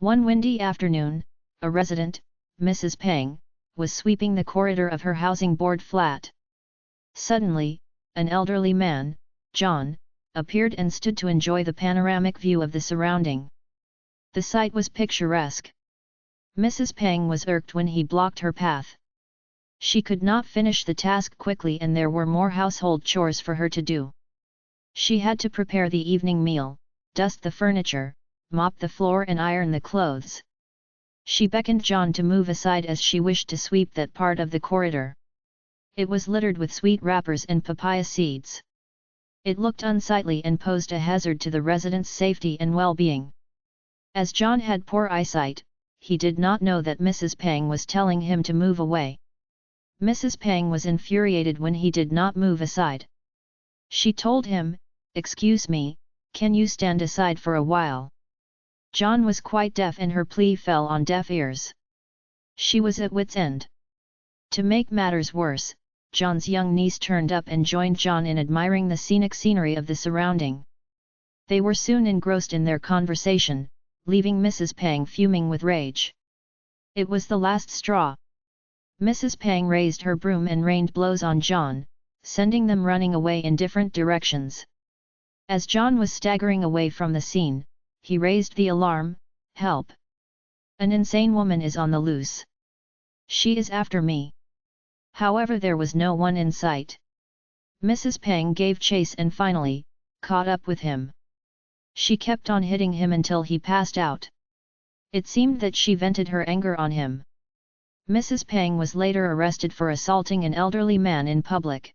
One windy afternoon, a resident, Mrs. Peng, was sweeping the corridor of her housing board flat. Suddenly, an elderly man, John, appeared and stood to enjoy the panoramic view of the surrounding. The sight was picturesque. Mrs. Peng was irked when he blocked her path. She could not finish the task quickly and there were more household chores for her to do. She had to prepare the evening meal, dust the furniture, mop the floor and iron the clothes. She beckoned John to move aside as she wished to sweep that part of the corridor. It was littered with sweet wrappers and papaya seeds. It looked unsightly and posed a hazard to the residents' safety and well-being. As John had poor eyesight, he did not know that Mrs. Peng was telling him to move away. Mrs. Peng was infuriated when he did not move aside. She told him, "Excuse me, can you stand aside for a while?" John was quite deaf and her plea fell on deaf ears. She was at wit's end. To make matters worse, John's young niece turned up and joined John in admiring the scenic scenery of the surrounding. They were soon engrossed in their conversation, leaving Mrs. Peng fuming with rage. It was the last straw. Mrs. Peng raised her broom and rained blows on John, sending them running away in different directions. As John was staggering away from the scene, he raised the alarm, "Help! An insane woman is on the loose. She is after me." However, there was no one in sight. Mrs. Peng gave chase and finally, caught up with him. She kept on hitting him until he passed out. It seemed that she vented her anger on him. Mrs. Peng was later arrested for assaulting an elderly man in public.